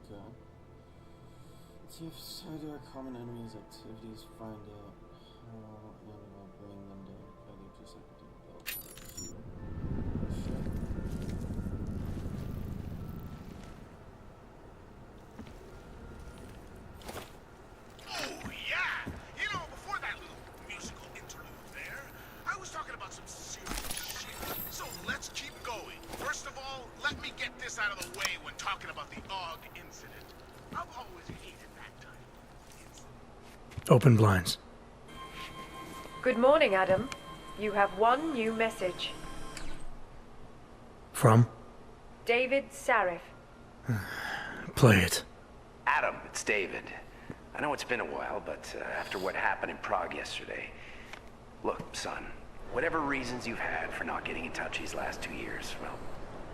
Okay. Let's see if study our common enemies' activities, find out how, and I'll bring them down. Either just like we did with Shit. Oh, yeah! You know, before that little musical interlude there, I was talking about some serious shit. So let's keep going. First of all, let me get this out of the way when talking about the Og incident. I've always hated that type of incident. Open blinds. Good morning, Adam. You have one new message. From? David Sarif. Play it. Adam, it's David. I know it's been a while, but after what happened in Prague yesterday... Look, son, whatever reasons you've had for not getting in touch these last 2 years, well,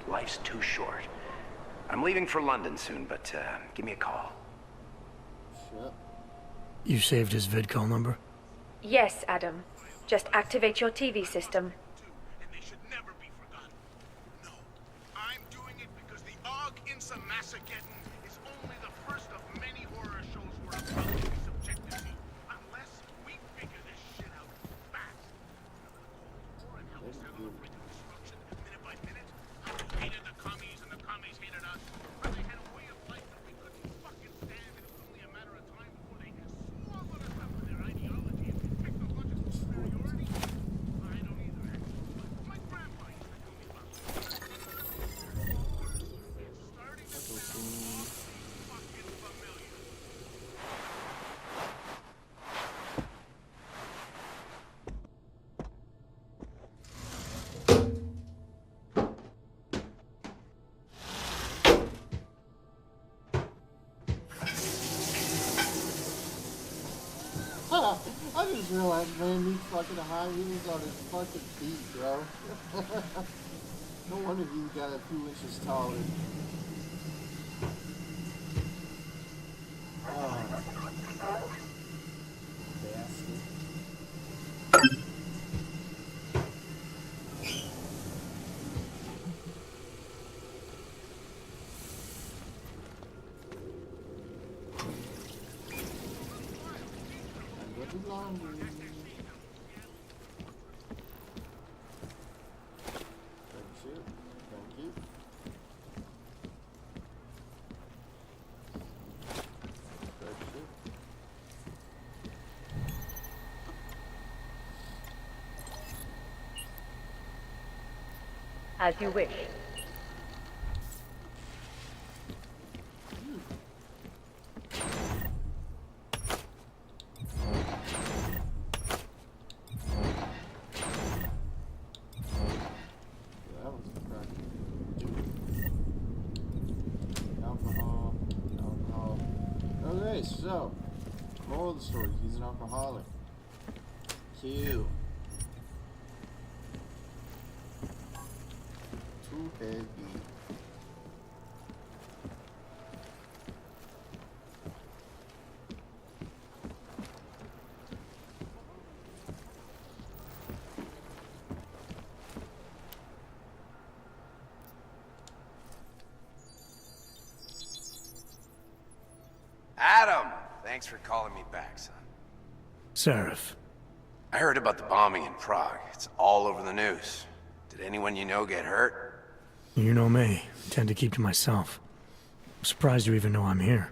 life's too short. I'm leaving for London soon, but give me a call. Shit. You saved his vidcall number? Yes, Adam. Just activate your TV system. And they should never be forgotten. No, I'm doing it because the Og Insa Massageddon is only the first of many horror shows we're about to be subjected to. Unless we figure this shit out fast. Remember the Cold War and how we set off into destruction minute by minute? How we hated the commies and the commies hated us? How they had a way of life that we couldn't fucking stand, and it was only a matter of time before they swallowed us up with their ideology and technological superiority? I don't either, actually. But my grandpa used to tell me about it. It's starting to sound fucking familiar. I just realized man needs fucking high heels on his fucking feet, bro. No wonder he got a few inches taller. Oh. Bastard. Laundry. Thank you. Thank you. Thank you. As you wish. Okay, so, moral of the story, he's an alcoholic. Q. Too heavy. Adam! Thanks for calling me back, son. Sarif. I heard about the bombing in Prague. It's all over the news. Did anyone you know get hurt? You know me. I tend to keep to myself. I'm surprised you even know I'm here.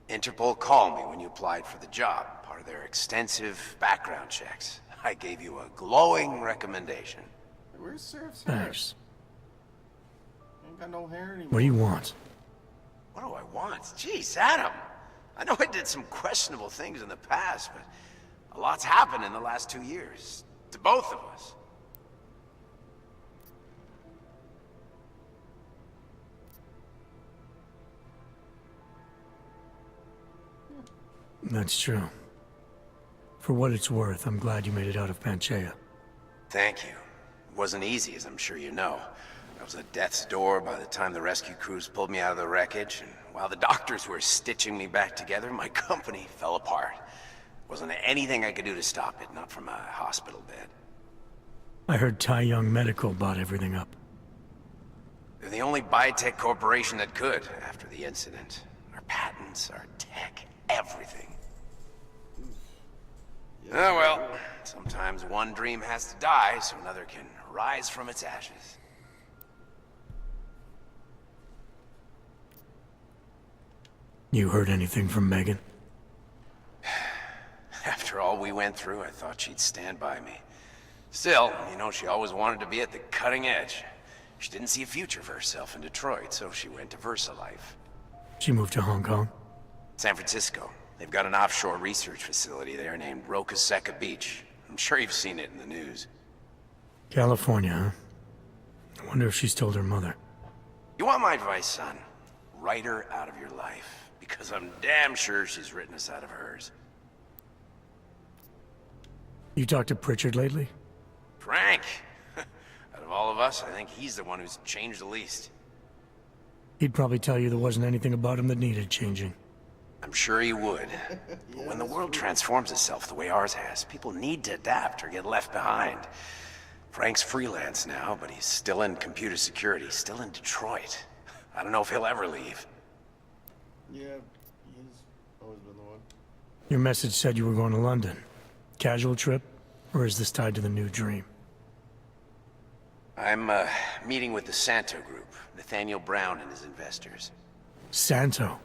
Interpol called me when you applied for the job, part of their extensive background checks. I gave you a glowing recommendation. Where's Sarif's hair? Thanks. Ain't got no hair anymore. What do you want? What do I want? Jeez, Adam! I know I did some questionable things in the past, but a lot's happened in the last 2 years. To both of us. That's true. For what it's worth, I'm glad you made it out of Panchaea. Thank you. It wasn't easy, as I'm sure you know. I was at death's door by the time the rescue crews pulled me out of the wreckage, and while the doctors were stitching me back together, my company fell apart. Wasn't anything I could do to stop it, not from a hospital bed. I heard Tai Young Medical bought everything up. They're the only biotech corporation that could, after the incident. patents, our tech, everything. Oh well, sometimes one dream has to die so another can rise from its ashes. You heard anything from Megan? After all we went through, I thought she'd stand by me. Still, you know, she always wanted to be at the cutting edge. She didn't see a future for herself in Detroit, so she went to VersaLife. She moved to Hong Kong? San Francisco. They've got an offshore research facility there named Roca Seca Beach. I'm sure you've seen it in the news. California, huh? I wonder if she's told her mother. You want my advice, son? Write her out of your life. Because I'm damn sure she's written us out of hers. You talked to Pritchard lately? Frank! Out of all of us, I think he's the one who's changed the least. He'd probably tell you there wasn't anything about him that needed changing. I'm sure he would. But when the world transforms itself the way ours has, people need to adapt or get left behind. Frank's freelance now, but he's still in computer security, still in Detroit. I don't know if he'll ever leave. Yeah, he's always been the one. Your message said you were going to London. Casual trip? Or is this tied to the new dream? I'm, meeting with the Santo Group, Nathaniel Brown and his investors. Santo?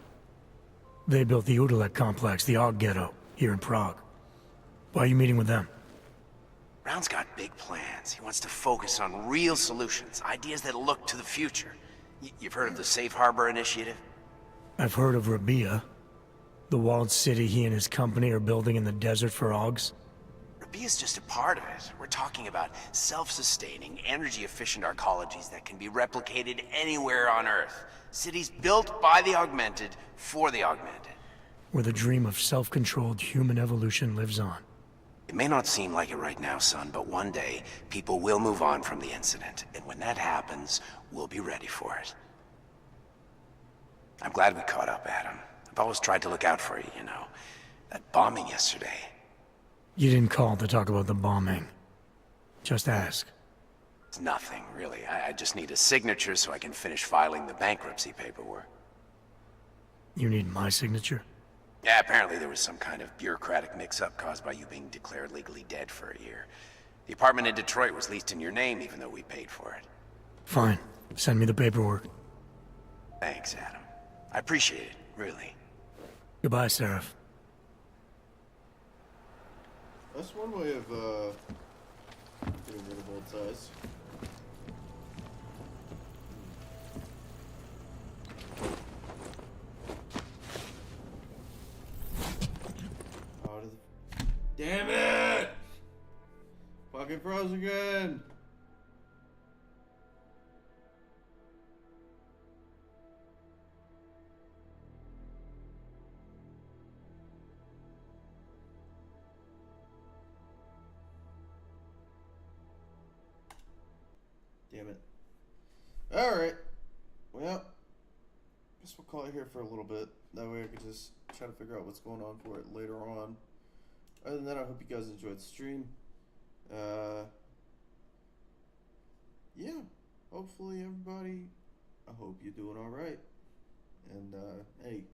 They built the Udalek complex, the Og Ghetto, here in Prague. Why are you meeting with them? Brown's got big plans. He wants to focus on real solutions, ideas that look to the future. You've heard of the Safe Harbor Initiative? I've heard of Rabia. The walled city he and his company are building in the desert for Augs. Rabia's just a part of it. We're talking about self-sustaining, energy-efficient arcologies that can be replicated anywhere on Earth. Cities built by the augmented, for the augmented. Where the dream of self-controlled human evolution lives on. It may not seem like it right now, son, but one day, people will move on from the incident. And when that happens, we'll be ready for it. I'm glad we caught up, Adam. I've always tried to look out for you, you know. That bombing yesterday. You didn't call to talk about the bombing. Just ask. It's nothing, really. I just need a signature so I can finish filing the bankruptcy paperwork. You need my signature? Yeah, apparently there was some kind of bureaucratic mix-up caused by you being declared legally dead for a year. The apartment in Detroit was leased in your name even though we paid for it. Fine. Send me the paperwork. Thanks, Adam. I appreciate it, really. Goodbye, Seraph. That's one way of, getting rid of old ties. Damn it! Fucking froze again! Damn it. Alright. Well, guess we'll call it here for a little bit. That way I can just try to figure out what's going on for it later on. Other than that, I hope you guys enjoyed the stream. Yeah, hopefully everybody, I hope you're doing alright. And, hey,